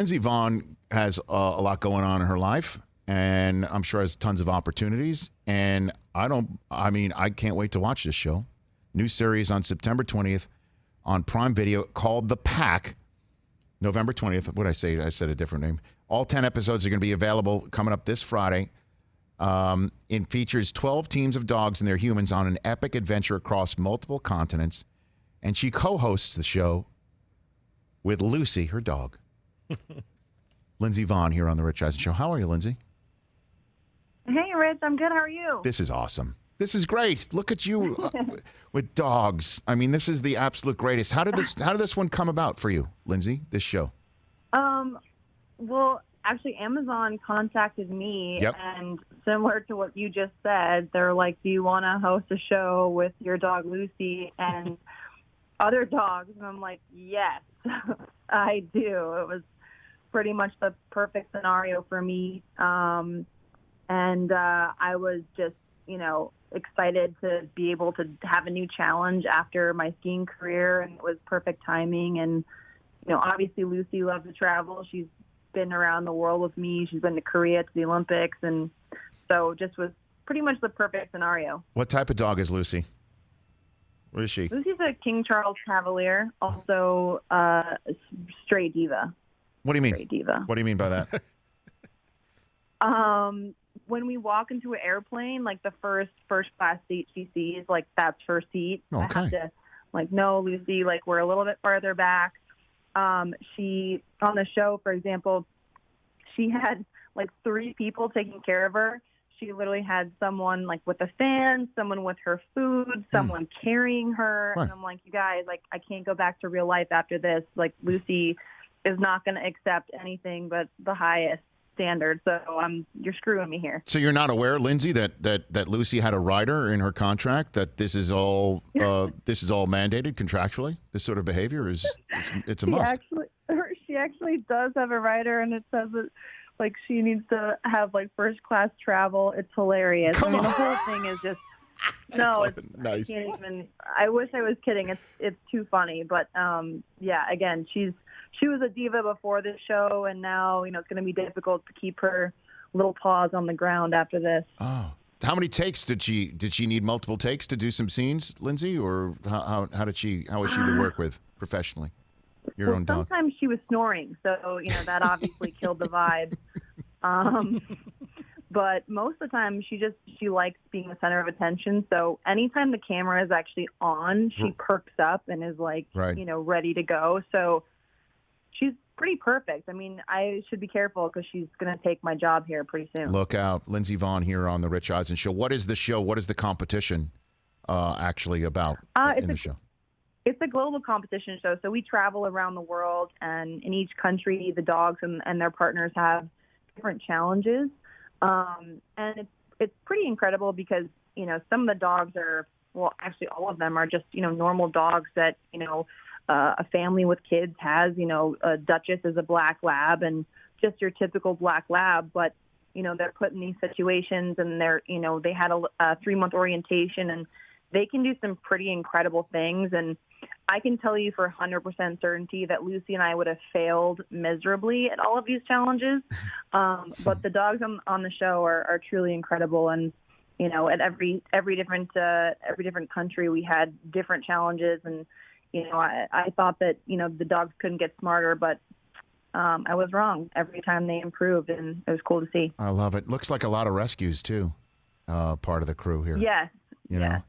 Lindsey Vonn has a lot going on in her life, and I'm sure has tons of opportunities. And I can't wait to watch this show. New series on September 20th on Prime Video called The Pack. November 20th. What did I say? I said a different name. All 10 episodes are going to be available coming up this Friday. It features 12 teams of dogs and their humans on an epic adventure across multiple continents. And she co-hosts the show with Lucy, her dog. Lindsey Vonn here on The Rich Eisen Show. How are you, Lindsey? Hey, Rich. I'm good. How are you? This is awesome. This is great. Look at you with dogs. I mean, this is the absolute greatest. How did this one come about for you, Lindsey, this show? Well, actually, Amazon contacted me, Yep. and similar to what you just said, they're like, do you want to host a show with your dog Lucy and other dogs? And I'm like, yes, I do. It was pretty much the perfect scenario for me. And I was just, excited to be able to have a new challenge after my skiing career, and it was perfect timing. And, obviously Lucy loves to travel. She's been around the world with me. She's been to Korea, to the Olympics. And so just was pretty much the perfect scenario. What type of dog is Lucy? What is she? Lucy's a King Charles Cavalier, also a straight diva. What do you mean? Straight diva. What do you mean by that? When we walk into an airplane, like the first class seat she sees, like that's her seat. Okay. I have to, no, Lucy, we're a little bit farther back. She, on the show, for example, she had 3 people taking care of her. She literally had someone with a fan, someone with her food, someone carrying her. Right. And I'm like, you guys, I can't go back to real life after this. Lucy is not going to accept anything but the highest standard. So you're screwing me here. So you're not aware, Lindsey, that Lucy had a rider in her contract, that this is all mandated contractually? This sort of behavior it's a must. She actually does have a rider, and it says that she needs to have first class travel. It's hilarious. Come on. The whole thing is just no. It's nice. I can't even. I wish I was kidding. It's too funny. But yeah. Again, she was a diva before this show, and now it's going to be difficult to keep her little paws on the ground after this. Oh, how many takes did she need? Multiple takes to do some scenes, Lindsey, or how was she to work with professionally? Your own dog. Sometimes she was snoring, so that obviously killed the vibe. But most of the time, she likes being the center of attention. So anytime the camera is actually on, she perks up and is right. Ready to go. So she's pretty perfect. I mean, I should be careful because she's going to take my job here pretty soon. Look out. Lindsey Vonn here on The Rich Eisen Show. What is the show? What is the competition actually about in the show? It's a global competition show. So we travel around the world, and in each country, the dogs and their partners have different challenges. And it's pretty incredible because, some of the dogs are, well, actually all of them are just, normal dogs that, a family with kids has. A Duchess is a black lab, and just your typical black lab, but they're put in these situations, and they're they had a 3-month orientation, and they can do some pretty incredible things. And I can tell you for 100% certainty that Lucy and I would have failed miserably at all of these challenges. But the dogs on the show are truly incredible, and at every different country we had different challenges. And I thought that the dogs couldn't get smarter, but I was wrong. Every time they improved, and it was cool to see. I love it. Looks like a lot of rescues too. Part of the crew here. Yes. You know,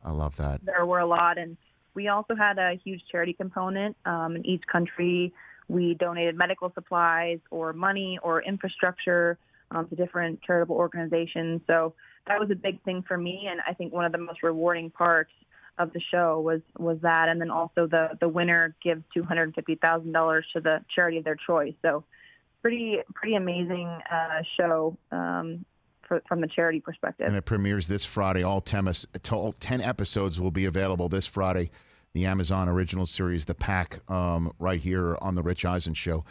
I love that. There were a lot, and we also had a huge charity component. In each country, we donated medical supplies or money or infrastructure to different charitable organizations. So that was a big thing for me, and I think one of the most rewarding parts of the show was that. And then also the winner gives $250,000 to the charity of their choice. So pretty amazing show from the charity perspective. And it premieres this Friday. All 10 episodes will be available this Friday. The Amazon original series, The Pack, right here on The Rich Eisen Show.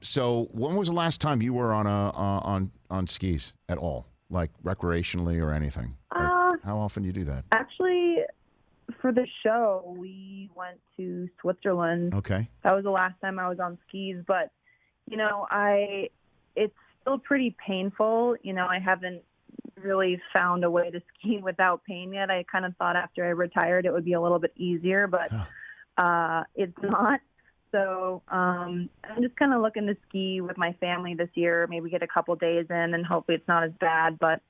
So when was the last time you were on skis at all, like recreationally or anything? How often do you do that? Actually, for the show, we went to Switzerland. Okay. That was the last time I was on skis. But, It's still pretty painful. I haven't really found a way to ski without pain yet. I kind of thought after I retired it would be a little bit easier, but it's not. So I'm just kind of looking to ski with my family this year, maybe get a couple days in, and hopefully it's not as bad. But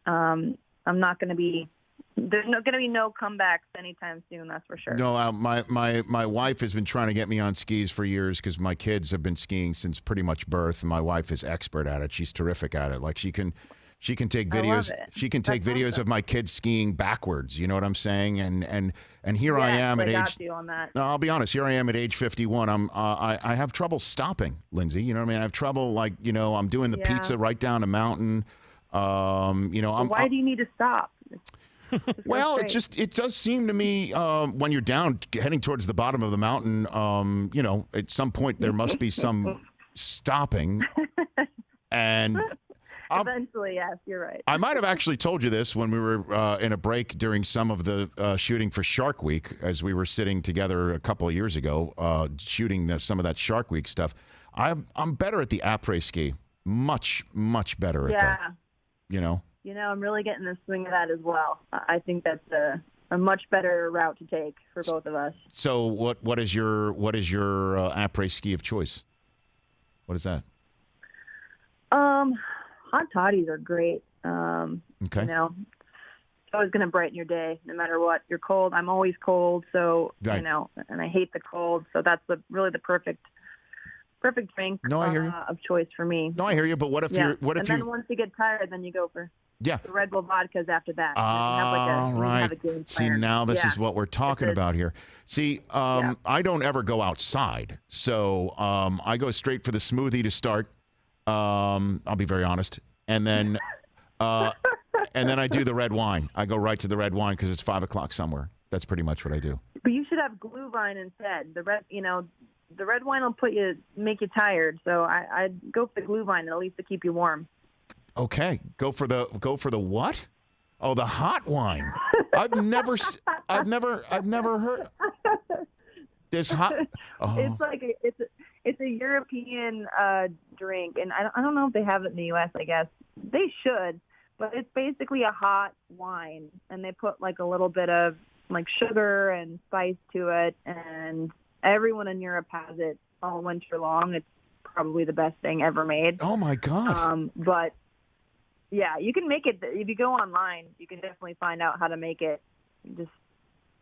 I'm not going to be. There's going to be no comebacks anytime soon. That's for sure. No, my wife has been trying to get me on skis for years because my kids have been skiing since pretty much birth. And my wife is expert at it. She's terrific at it. Like she can take videos. She can take videos of my kids skiing backwards. You know what I'm saying? And here I am at age. You on that. No, I'll be honest. Here I am at age 51. I have trouble stopping, Lindsay. You know what I mean? I have trouble I'm doing the pizza right down a mountain. Why do you need to stop? Well, it does seem to me when you're down heading towards the bottom of the mountain, at some point there must be some stopping. And eventually, yes, you're right. I might have actually told you this when we were in a break during some of the shooting for Shark Week, as we were sitting together a couple of years ago, shooting some of that Shark Week stuff. I'm better at the apres ski, much better at that. I'm really getting the swing of that as well. I think that's a much better route to take for both of us. So what is your apres ski of choice? What is that? Hot toddies are great. Okay. It's always going to brighten your day, no matter what. You're cold. I'm always cold, so right. and I hate the cold. So that's really the perfect drink. No, I hear you. Of choice for me. No, I hear you. But what if then once you get tired, then you go for the Red Bull vodkas after that. Right. See, now this is what we're talking about here. See, I don't ever go outside, so I go straight for the smoothie to start. I'll be very honest, and then I do the red wine. I go right to the red wine because it's 5 o'clock somewhere. That's pretty much what I do. But you should have Glühwein instead. The red wine will make you tired. So I'd go for the Glühwein at least to keep you warm. Okay, go for the what? Oh, the hot wine. I've never heard. There's hot. Oh. It's like it's a European drink, and I don't know if they have it in the U.S. I guess they should, but it's basically a hot wine, and they put like a little bit of like sugar and spice to it, and everyone in Europe has it all winter long. It's probably the best thing ever made. Oh my God! But yeah, you can make it if you go online. You can definitely find out how to make it. You just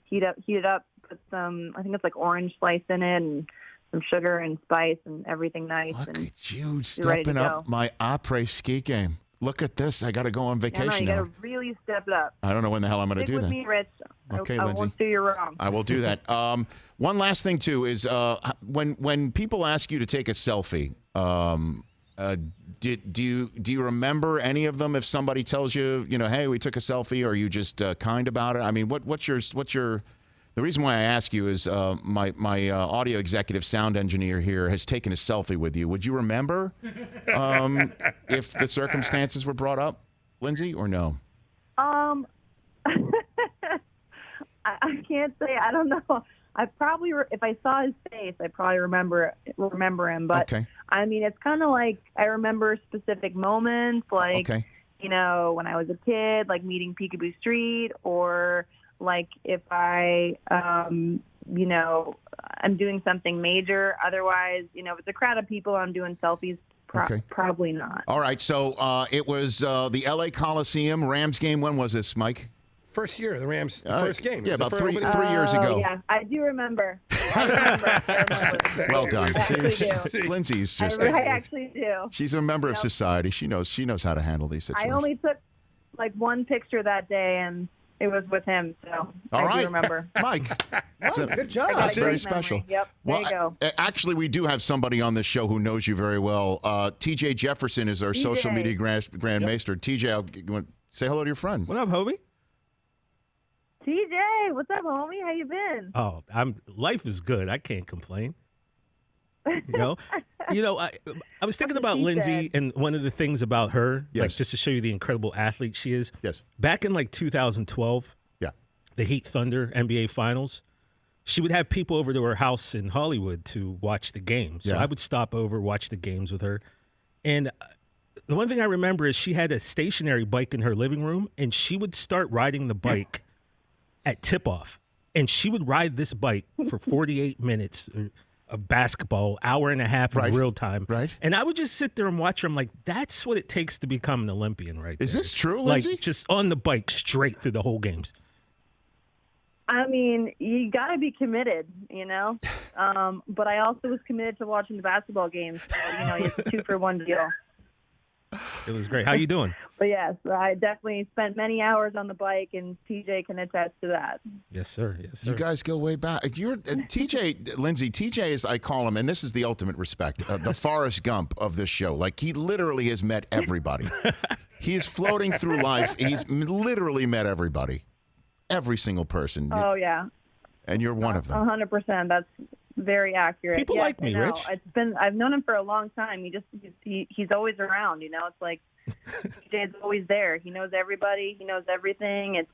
heat it up, put some. I think it's like orange slice in it, and some sugar and spice and everything nice. Look at you stepping up my après ski game. Look at this. I got to go on vacation now. now. You got to really step it up. I don't know when the hell I'm going to do that. Stick with me, Rich. Okay, I Lindsay. won't do you wrong. I will do that. One last thing, too, is when people ask you to take a selfie, do you remember any of them? If somebody tells you, hey, we took a selfie, or are you just kind about it? I mean, what's your the reason why I ask you is my audio executive sound engineer here has taken a selfie with you. Would you remember if the circumstances were brought up, Lindsay, or no? I can't say. I don't know. I probably, if I saw his face, I probably remember him. But okay. I mean, it's kind of like I remember specific moments, like when I was a kid, like meeting Peekaboo Street, or like if I, I'm doing something major. Otherwise, if it's a crowd of people, I'm doing selfies. Probably not. All right. So it was the L.A. Coliseum Rams game. When was this, Mike? First year, the Rams' first game. Yeah, about 3 years ago. Yeah, I do remember. I remember. Well done. I Lindsay's just. I actually do. She's a member of society. She knows how to handle these situations. I only took like one picture that day, and it was with him. So I do remember. Mike. Good job. That's very special. Yep. There you go. Actually, we do have somebody on this show who knows you very well. TJ Jefferson is our social media grandmaster. TJ, you want to say hello to your friend. What up, homie? TJ, what's up, homie? How you been? Oh, life is good. I can't complain. I was thinking about Lindsay, and one of the things about her, like just to show you the incredible athlete she is. Yes. Back in like 2012, yeah, the Heat Thunder NBA Finals, she would have people over to her house in Hollywood to watch the games. So I would stop over, watch the games with her. And the one thing I remember is she had a stationary bike in her living room, and she would start riding the bike at tip-off. And she would ride this bike for 48 minutes of basketball, hour and a half in real time. Right. And I would just sit there and watch her. I'm like, that's what it takes to become an Olympian right there. Is this true, Lindsey? Like, just on the bike straight through the whole games. I mean, you got to be committed, you know. But I also was committed to watching the basketball games. So, it's a 2-for-1 deal. It was great. How you doing? But yes, I definitely spent many hours on the bike, and TJ can attest to that. Yes, sir. Yes, sir. You guys go way back. You're TJ, Lindsey. TJ is, I call him, and this is the ultimate respect, the Forrest Gump of this show. Like, he literally has met everybody. He is floating through life. He's literally met everybody. Every single person. Oh, yeah. And you're one of them. 100%. That's very accurate. People like me, Rich. I've known him for a long time. He's always around, It's like TJ's always there. He knows everybody. He knows everything. It's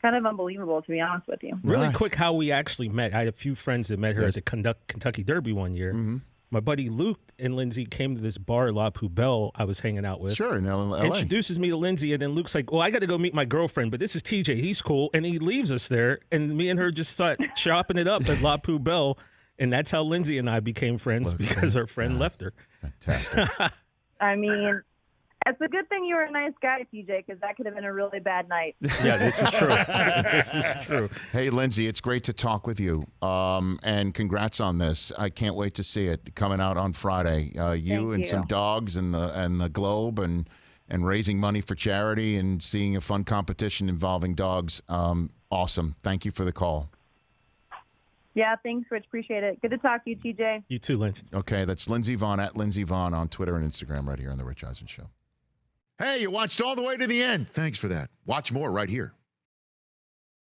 kind of unbelievable, to be honest with you. Really quick, how we actually met. I had a few friends that met her as a Kentucky Derby one year. Mm-hmm. My buddy Luke and Lindsey came to this bar, La Poubelle, I was hanging out with. Sure, in LA. Introduces me to Lindsey, and then Luke's like, well, I got to go meet my girlfriend, but this is TJ. He's cool. And he leaves us there, and me and her just start chopping it up at La Poubelle, and that's how Lindsey and I became friends because our friend left her. Fantastic. I mean, it's a good thing you were a nice guy, TJ, because that could have been a really bad night. Yeah, this is true. This is true. Hey, Lindsey, it's great to talk with you. And congrats on this. I can't wait to see it coming out on Friday. You and some dogs and the Globe and raising money for charity and seeing a fun competition involving dogs. Awesome. Thank you for the call. Yeah, thanks, Rich. Appreciate it. Good to talk to you, TJ. You too, Lindsey. Okay, that's Lindsey Vonn at Lindsey Vonn on Twitter and Instagram right here on The Rich Eisen Show. Hey, you watched all the way to the end. Thanks for that. Watch more right here.